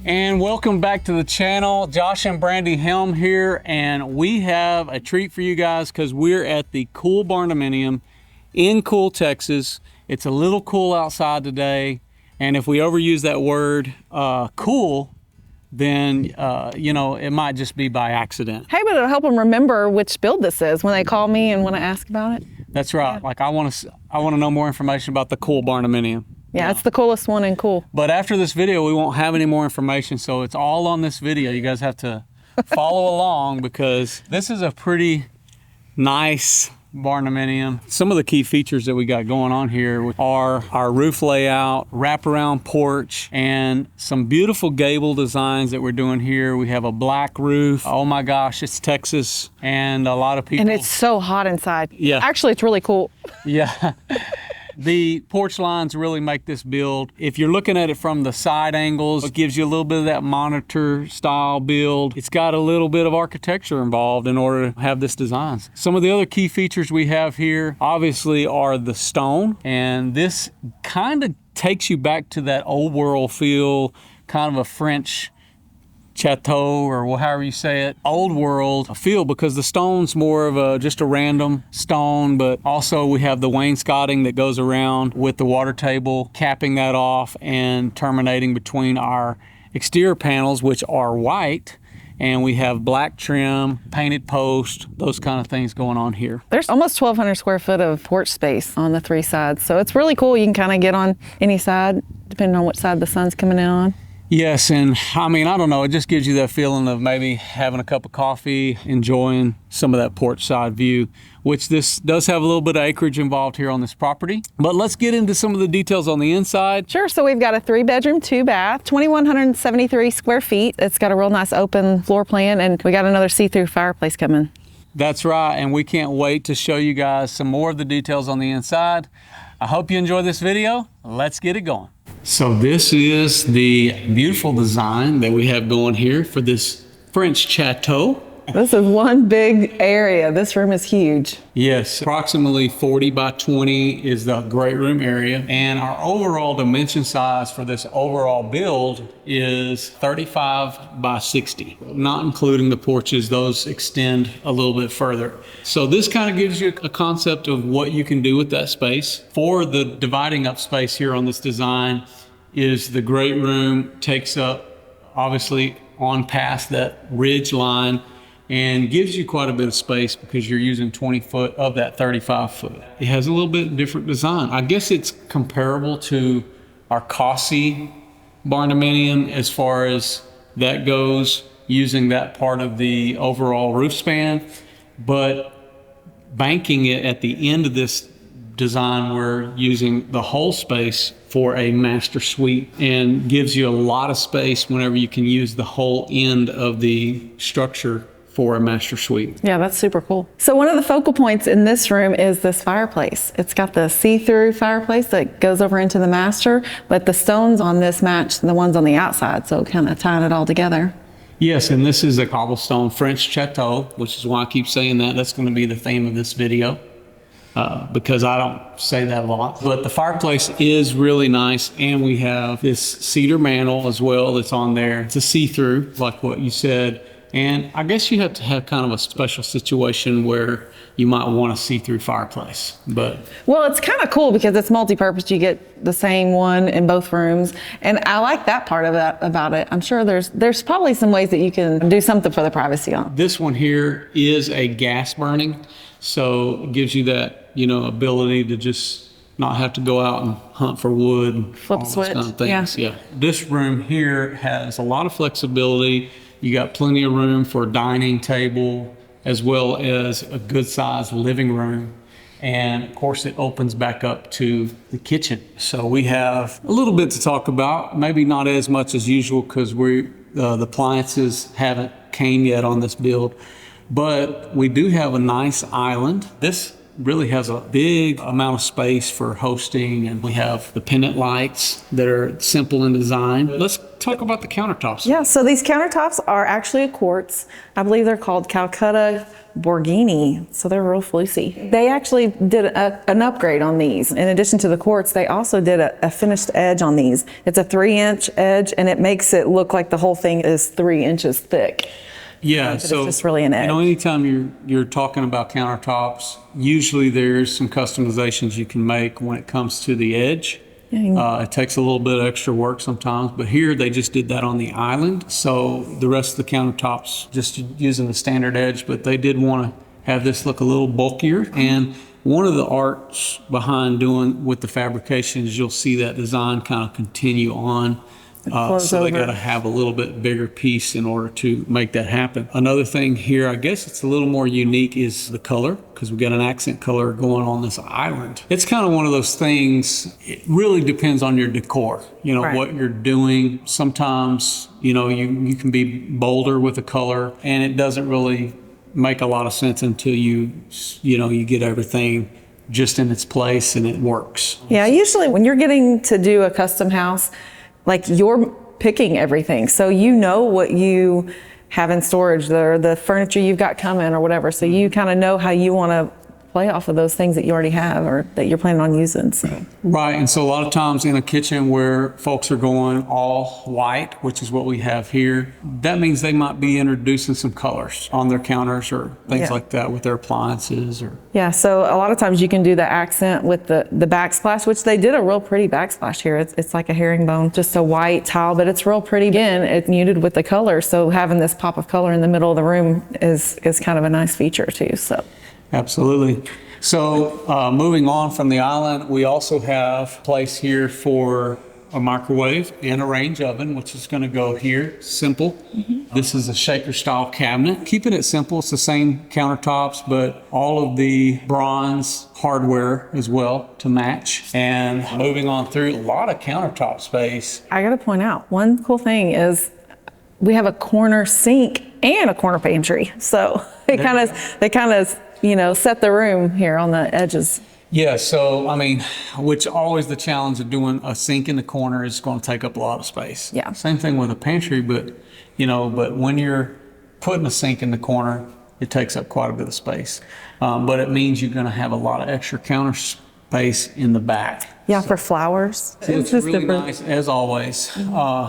And welcome back to the channel. Josh and Brandy Helm here, and we have a treat for you guys because we're at the cool Barndominium in Cool, Texas. It's a little cool outside today, and if we overuse that word cool, then you know, it might just be by accident. Hey, but it'll help them remember which build this is when they call me and want to ask about it. That's right. Yeah. Like I want to know more information about the cool Barndominium. Yeah, it's the coolest one in Cool. But after this video, we won't have any more information, so it's all on this video. You guys have to follow along because this is a pretty nice Barndominium. Some of the key features that we got going on here are our roof layout, wraparound porch, and some beautiful gable designs that we're doing here. We have a black roof. Oh my gosh, it's Texas, and a lot of people. And it's so hot inside. Yeah. Actually, it's really cool. Yeah. The porch lines really make this build. If you're looking at it from the side angles, it gives you a little bit of that monitor style build. It's got a little bit of architecture involved in order to have this design. Some of the other key features we have here, obviously, are the stone. And this kind of takes you back to that old world feel, kind of a French chateau, or however you say it, old world feel, because the stone's more of just a random stone, but also we have the wainscoting that goes around with the water table, capping that off and terminating between our exterior panels, which are white, and we have black trim, painted post, those kind of things going on here. There's almost 1,200 square foot of porch space on the three sides, so it's really cool. You can kind of get on any side, depending on what side the sun's coming in on. Yes, and I mean, I don't know, it just gives you that feeling of maybe having a cup of coffee, enjoying some of that porch side view, which this does have a little bit of acreage involved here on this property. But let's get into some of the details on the inside. Sure, so we've got a 3-bedroom, 2-bath, 2,173 square feet. It's got a real nice open floor plan, and we got another see-through fireplace coming. That's right, and we can't wait to show you guys some more of the details on the inside. I hope you enjoy this video. Let's get it going. So this is the beautiful design that we have going here for this French chateau. This is one big area. This room is huge. Yes, approximately 40 by 20 is the great room area. And our overall dimension size for this overall build is 35 by 60, not including the porches. Those extend a little bit further. So this kind of gives you a concept of what you can do with that space. For the dividing up space here on this design is the great room takes up, obviously, on past that ridge line, and gives you quite a bit of space because you're using 20 foot of that 35 foot. It has a little bit different design. I guess it's comparable to our Cossi Barndominium as far as that goes, using that part of the overall roof span, but banking it at the end of this design, we're using the whole space for a master suite, and gives you a lot of space whenever you can use the whole end of the structure for a master suite. Yeah, that's super cool. So one of the focal points in this room is this fireplace. It's got the see-through fireplace that goes over into the master, but the stones on this match the ones on the outside, so kind of tying it all together. Yes, and this is a cobblestone French chateau, which is why I keep saying that. That's going to be the theme of this video, because I don't say that a lot. But the fireplace is really nice, and we have this cedar mantle as well that's on there. It's a see-through, like what you said. And I guess you have to have kind of a special situation where you might want a see-through fireplace, but. Well, it's kind of cool because it's multi-purpose. You get the same one in both rooms. And I like that part of that about it. I'm sure there's probably some ways that you can do something for the privacy on. This one here is a gas burning, so it gives you that, you know, ability to just not have to go out and hunt for wood and flip all switch. Those kind of things. Yeah. Yeah. This room here has a lot of flexibility. You got plenty of room for a dining table as well as a good sized living room. And of course it opens back up to the kitchen. So we have a little bit to talk about, maybe not as much as usual because the appliances haven't came yet on this build, but we do have a nice island. This really has a big amount of space for hosting, and we have the pendant lights that are simple in design. Let's talk about the countertops. Yeah, so these countertops are actually a quartz. I believe they're called Calcutta Borghini, so they're real flucy. They actually did an upgrade on these. In addition to the quartz, they also did a finished edge on these. It's a 3-inch edge, and it makes it look like the whole thing is 3 inches thick. Yeah, But so it's just really an edge. anytime you're talking about countertops, usually there's some customizations you can make when it comes to the edge. It takes a little bit of extra work sometimes, but here they just did that on the island. So the rest of the countertops just using the standard edge, but they did want to have this look a little bulkier. And one of the arts behind doing with the fabrication is you'll see that design kind of continue on. So they got to have a little bit bigger piece in order to make that happen. Another thing here, I guess it's a little more unique, is the color, because we got an accent color going on this island. It's kind of one of those things, it really depends on your decor, Right. what you're doing. Sometimes, you can be bolder with the color, and it doesn't really make a lot of sense until you get everything just in its place and it works. Yeah, usually when you're getting to do a custom house, like you're picking everything. So you know what you have in storage, the furniture you've got coming or whatever. So you kind of know how you want to play off of those things that you already have or that you're planning on using. So. Right, and so a lot of times in a kitchen where folks are going all white, which is what we have here, that means they might be introducing some colors on their counters or things like that with their appliances. Yeah, so a lot of times you can do the accent with the backsplash, which they did a real pretty backsplash here. It's like a herringbone, just a white tile, but it's real pretty. Again, it's muted with the color, so having this pop of color in the middle of the room is kind of a nice feature too. So. Absolutely. So moving on from the island, we also have a place here for a microwave and a range oven, which is going to go here. Simple. Mm-hmm. This is a shaker style cabinet. Keeping it simple, it's the same countertops, but all of the bronze hardware as well to match. And moving on through, a lot of countertop space. I got to point out, one cool thing is we have a corner sink and a corner pantry. So they kind of set the room here on the edges. Yeah, so which always the challenge of doing a sink in the corner is going to take up a lot of space. Yeah. Same thing with a pantry, but when you're putting a sink in the corner, it takes up quite a bit of space. But it means you're going to have a lot of extra counter space in the back. Yeah, for flowers. So it's just really different. nice as always.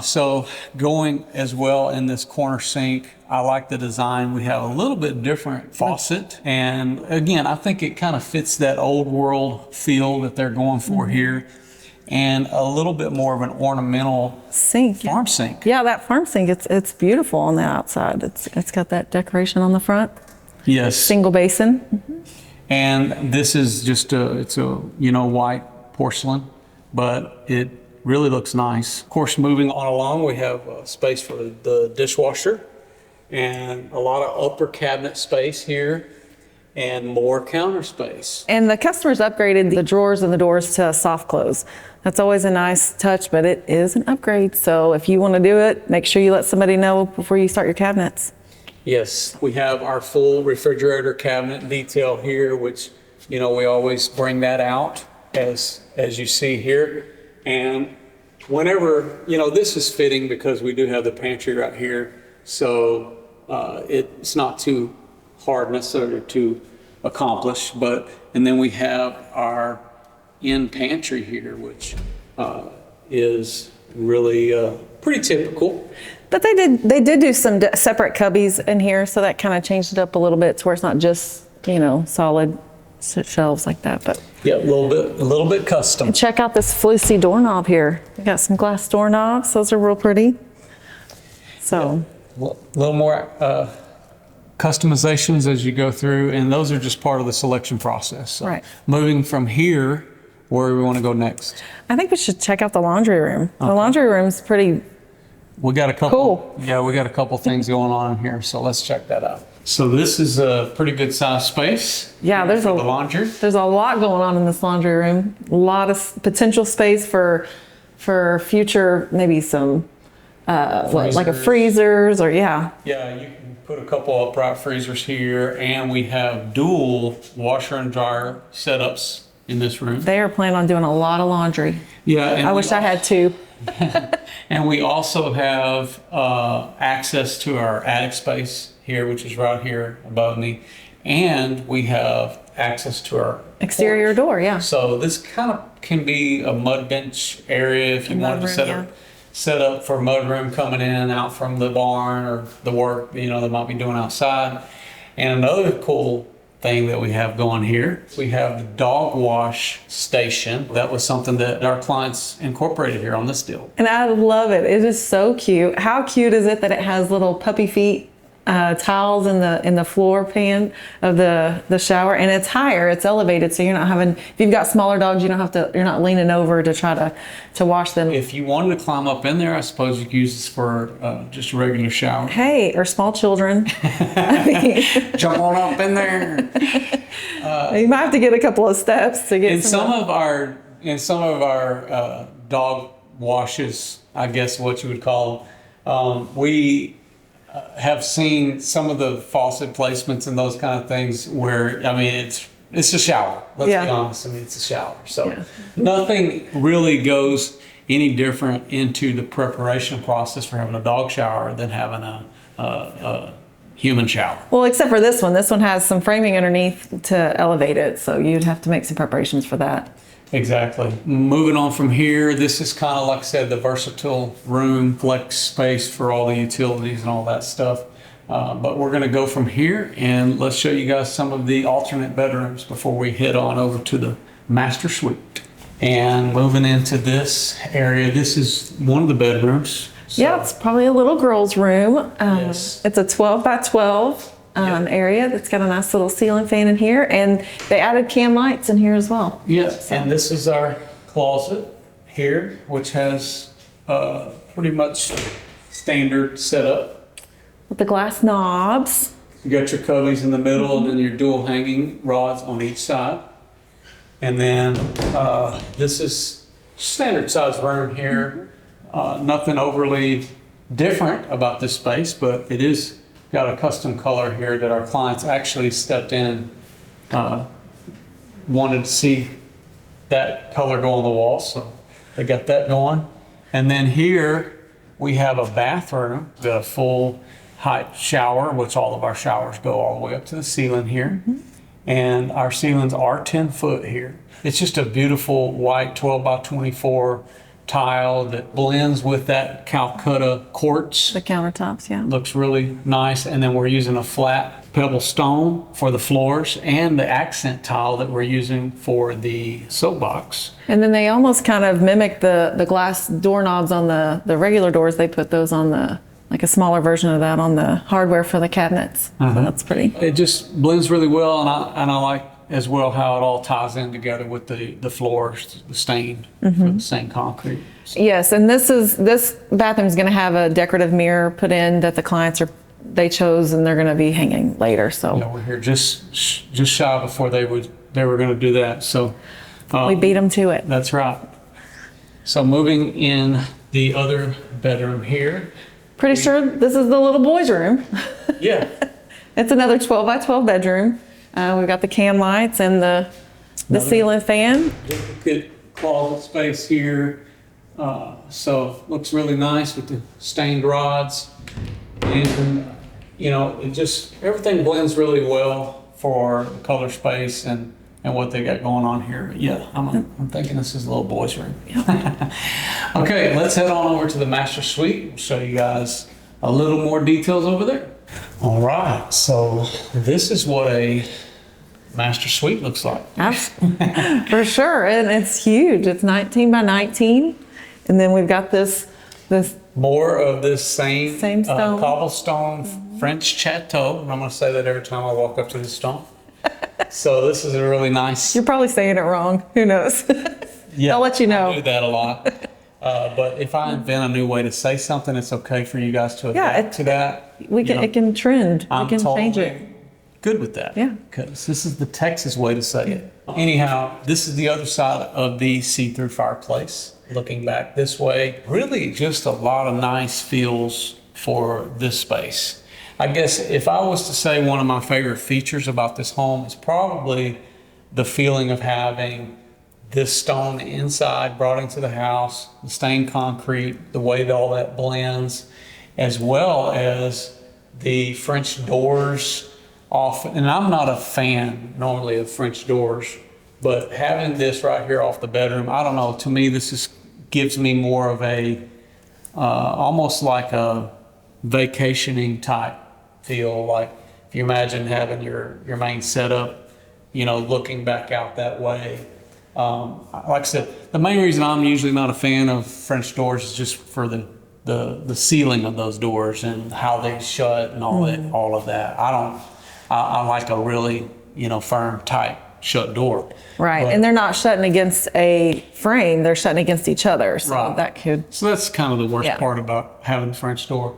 So going as well in this corner sink, I like the design. We have a little bit different faucet. And again, I think it kind of fits that old world feel that they're going for here. And a little bit more of an ornamental sink. Farm sink. Yeah, that farm sink, it's beautiful on the outside. It's got that decoration on the front. Yes. Single basin. Mm-hmm. And this is just it's a white porcelain, but it really looks nice. Of course, moving on along, we have space for the dishwasher and a lot of upper cabinet space here and more counter space. And the customers upgraded the drawers and the doors to soft close. That's always a nice touch, but it is an upgrade. So if you want to do it, make sure you let somebody know before you start your cabinets. Yes, we have our full refrigerator cabinet detail here, which, we always bring that out as you see here. And whenever, this is fitting because we do have the pantry right here. So it's not too hard necessarily to accomplish, and then we have our in pantry here, which is really pretty typical. But they did do some separate cubbies in here, so that kind of changed it up a little bit to where it's not just solid shelves like that. But yeah, a little bit custom. and check out this flucy doorknob here. We got some glass doorknobs; those are real pretty. So a little more customizations as you go through, and those are just part of the selection process. So right. Moving from here, where do we want to go next? I think we should check out the laundry room. Okay. The laundry room's pretty. We got a couple. Cool. Yeah, we got a couple things going on in here, so let's check that out. So this is a pretty good sized space. Yeah, there's the laundry. There's a lot going on in this laundry room. A lot of potential space for future, maybe some like a freezers or Yeah, you can Put a couple upright freezers here, and we have dual washer and dryer setups in this room. They are planning on doing a lot of laundry. Yeah, and I wish I had two. And we also have access to our attic space here, which is right here above me, and we have access to our Exterior porch. door, yeah. So this kind of can be a mud bench area if you wanted to set up for mudroom coming in and out from the barn or the work, they might be doing outside. And another cool thing that we have going here, we have the dog wash station. That was something that our clients incorporated here on this deal. And I love it. It is so cute. How cute is it that it has little puppy feet tiles in the floor pan of the shower, and it's higher, it's elevated, so you're not having, if you've got smaller dogs, you're not leaning over to try to wash them. If you wanted to climb up in there, I suppose you could use this for just a regular shower. Hey, or small children. Jump on up in there. You might have to get a couple of steps to get in some of our dog washes, I guess what you would call them, we have seen some of the faucet placements and those kind of things where, it's a shower. Let's be honest. It's a shower. So nothing really goes any different into the preparation process for having a dog shower than having a human shower. Well, except for this one. This one has some framing underneath to elevate it, so you'd have to make some preparations for that. Exactly. Moving on from here, this is kind of, like I said, the versatile room, flex space for all the utilities and all that stuff. But we're going to go from here and let's show you guys some of the alternate bedrooms before we head on over to the master suite. And moving into this area, this is one of the bedrooms. So, yeah, it's probably a little girl's room. Yes. It's a 12 by 12 area that's got a nice little ceiling fan in here, and they added cam lights in here as well. Yes, and this is our closet here, which has pretty much standard setup. With the glass knobs. You got your cubbies in the middle and then your dual hanging rods on each side. And then this is standard size room here. Nothing overly different about this space, but it is got a custom color here that our clients actually stepped in, wanted to see that color go on the wall, so they got that going. And then here we have a bathroom, the full height shower, which all of our showers go all the way up to the ceiling here. And our ceilings are 10 foot here. It's just a beautiful white 12 by 24 tile that blends with that Calcutta quartz. The countertops, yeah. Looks really nice. And then we're using a flat pebble stone for the floors and the accent tile that we're using for the soapbox. And then they almost kind of mimic the glass doorknobs on the regular doors. They put those on like a smaller version of that on the hardware for the cabinets. So that's pretty. It just blends really well, and I like as well how it all ties in together with the floors, the stained, the stained concrete. So. Yes, and this bathroom is going to have a decorative mirror put in that the clients they chose, and they're going to be hanging later. So yeah, we're here just shy before they were going to do that. So we beat them to it. That's right. So moving in the other bedroom here. Pretty sure this is the little boy's room. Yeah. It's another 12 by 12 bedroom. We've got the cam lights and the ceiling fan. Good closet space here. So looks really nice with the stained rods. And, it just, everything blends really well for the color space and what they got going on here. But yeah, I'm thinking this is a little boy's room. Okay, let's head on over to the master suite. We'll show you guys a little more details over there. All right, so this is what a master suite looks like. For sure, and it's huge. It's 19 by 19, and then we've got this more of this same stone. Cobblestone French chateau. And I'm going to say that every time I walk up to this stone. So this is a really nice. You're probably saying it wrong. Who knows? Yeah, I'll let you know. I do that a lot. But if I invent a new way to say something, it's okay for you guys to adapt to that. It can trend. I'm we can totally change it. good with that. Yeah. Because this is the Texas way to say it. Anyhow, this is the other side of the see-through fireplace. Looking back this way, really just a lot of nice feels for this space. I guess if I was to say one of my favorite features about this home is probably the feeling of having this stone inside brought into the house, the stained concrete, the way that all that blends, as well as the French doors off. And I'm not a fan normally of French doors, but having this right here off the bedroom, I don't know, to me this is gives me more of a almost like a vacationing type feel. Like if you imagine having your main setup, you know, looking back out that way. Like I said, the main reason I'm usually not a fan of French doors is just for the sealing of those doors and how they shut and all of that. I like a really, you know, firm, tight shut door. Right, But, and they're not shutting against a frame, they're shutting against each other, so Right. that could... So that's kind of the worst Yeah. part about having the French door.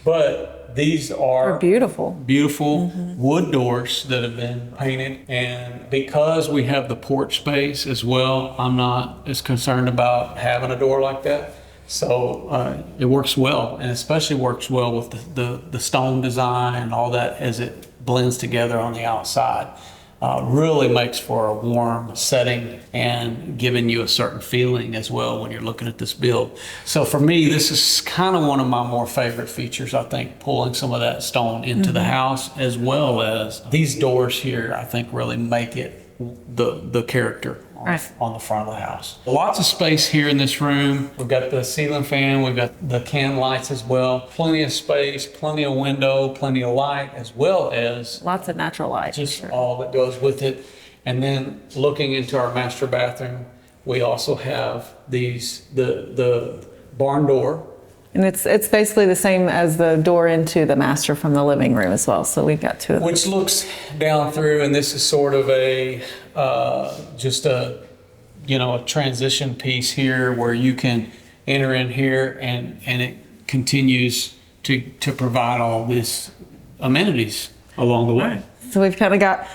But these are Beautiful. beautiful wood doors that have been painted. And because we have the porch space as well, I'm not as concerned about having a door like that. So it works well, and especially works well with the stone design and all that as it blends together on the outside. Really makes for a warm setting and giving you a certain feeling as well when you're looking at this build. So for me, this is kind of one of my more favorite features, I think, pulling some of that stone into the house, as well as these doors here, I think really make it the character on the front of the house. Lots of space here in this room. We've got the ceiling fan, we've got the can lights as well. Plenty of space, plenty of window, plenty of light, as well as Lots of natural light. just all that goes with it. And then looking into our master bathroom, we also have the barn door. And it's basically the same as the door into the master from the living room as well, so we've got two of them. Which looks down through, and this is sort of a just a transition piece here where you can enter in here and it continues to provide all these amenities along the way. So we've kind of got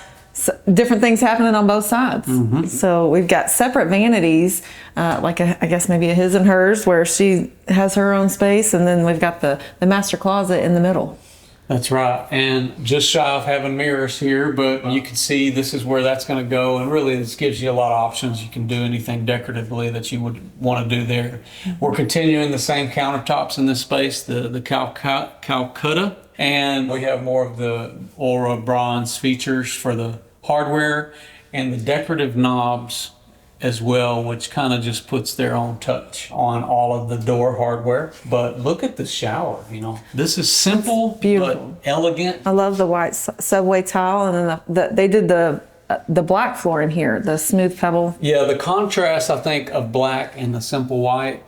different things happening on both sides. So we've got separate vanities, like I guess maybe a his and hers, where she has her own space, and then we've got the master closet in the middle. That's right, and just shy of having mirrors here, but you can see this is where that's going to go, and really this gives you a lot of options. You can do anything decoratively that you would want to do there. We're continuing the same countertops in this space, the Calcutta, and we have more of the Aura bronze features for the hardware and the decorative knobs as well, which kind of just puts their own touch on all of the door hardware. But look at the shower, this is simple, Beautiful. but elegant. I love the white subway tile, and then they did the black floor in here, the smooth pebble. Yeah, the contrast, I think, of black and the simple white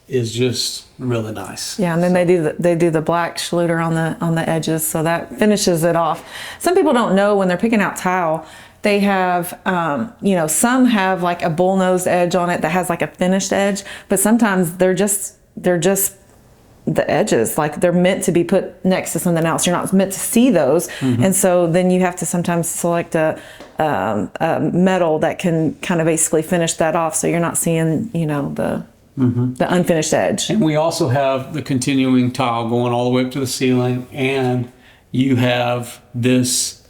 is just really nice. Yeah, and then they do the black schluter on the edges, so that finishes it off. Some people don't know when they're picking out tile, they have some have like a bullnose edge on it that has like a finished edge, but sometimes they're just the edges, like they're meant to be put next to something else. You're not meant to see those, and so then you have to sometimes select a metal that can kind of basically finish that off, so you're not seeing the unfinished edge. And we also have the continuing tile going all the way up to the ceiling, and you have this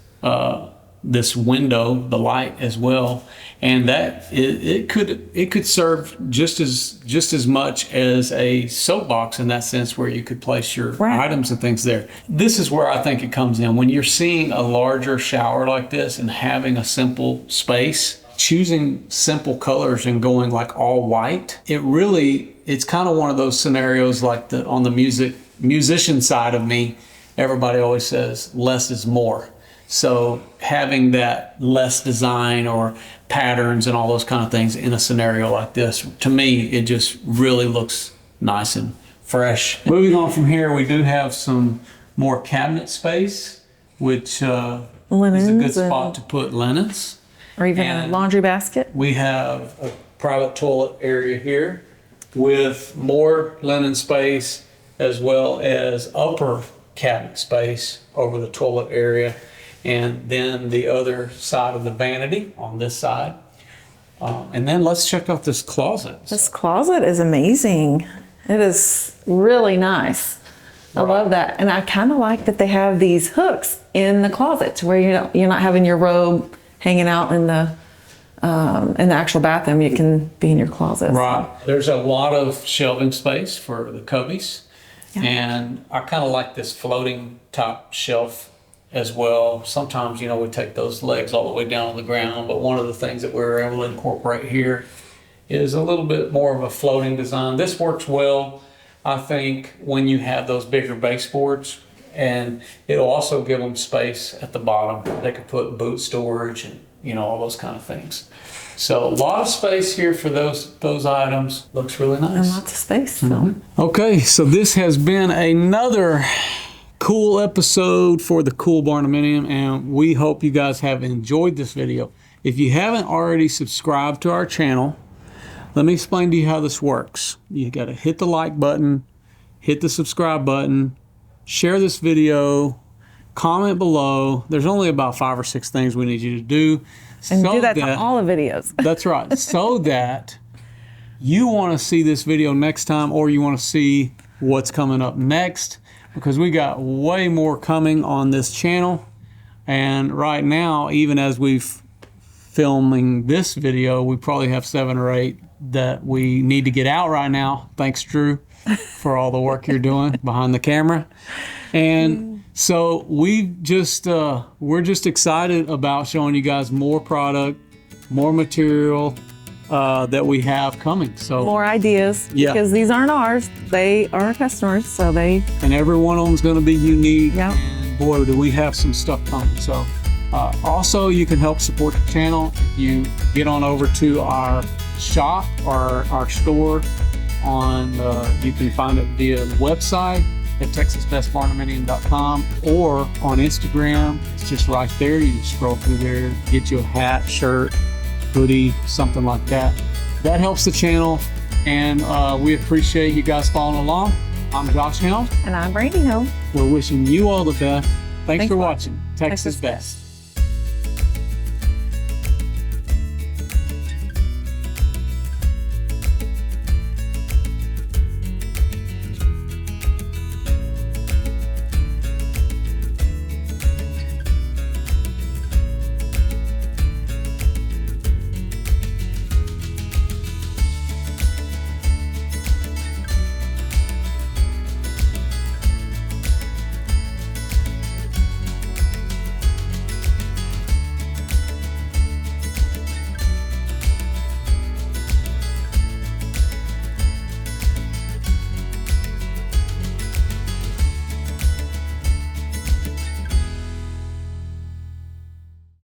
window, the light as well, and that it could serve just as much as a soapbox in that sense, where you could place your items and things there. This is where I think it comes in when you're seeing a larger shower like this and having a simple space. Choosing simple colors and going like all white, it's kind of one of those scenarios like on the musician side of me, everybody always says less is more. So having that less design or patterns and all those kind of things in a scenario like this, to me, it just really looks nice and fresh. Moving on from here, we do have some more cabinet space, which is a good spot to put linens. Or even a laundry basket. We have a private toilet area here with more linen space, as well as upper cabinet space over the toilet area. And then the other side of the vanity on this side. And then let's check out this closet. This closet is amazing. It is really nice. I love that. And I kind of like that they have these hooks in the closet to where you're not having your robe hanging out in the actual bathroom. You can be in your closet. Right. There's a lot of shelving space for the cubbies. Yeah. And I kind of like this floating top shelf as well. Sometimes, we take those legs all the way down on the ground, but one of the things that we're able to incorporate here is a little bit more of a floating design. This works well, I think, when you have those bigger baseboards, and it'll also give them space at the bottom. They could put boot storage and, all those kind of things. So a lot of space here for those items. Looks really nice. And lots of space. So. Okay, so this has been another cool episode for the Cool Barndominium, and we hope you guys have enjoyed this video. If you haven't already subscribed to our channel, let me explain to you how this works. You got to hit the like button, hit the subscribe button, share this video, comment below. There's only about 5 or 6 things we need you to do. And do that to all the videos. That's right. So that you want to see this video next time, or you want to see what's coming up next, because we got way more coming on this channel. And right now, even as we've filming this video, we probably have 7 or 8 that we need to get out right now. Thanks, Drew, for all the work you're doing behind the camera. And so we're just excited about showing you guys more product, more material that we have coming. So more ideas, because these aren't ours. They are our customers, so and every one of them is going to be unique. Yeah. And boy, do we have some stuff coming. So also, you can help support the channel if you get on over to our shop or our store you can find it via the website at texasbestbarndominium.com, or on Instagram. It's just right there. You just scroll through there, get you a hat, shirt, hoodie, something like that. That helps the channel, and we appreciate you guys following along. I'm Josh Helm. And I'm Brandy Helm. We're wishing you all the best. Thanks for watching Texas Best.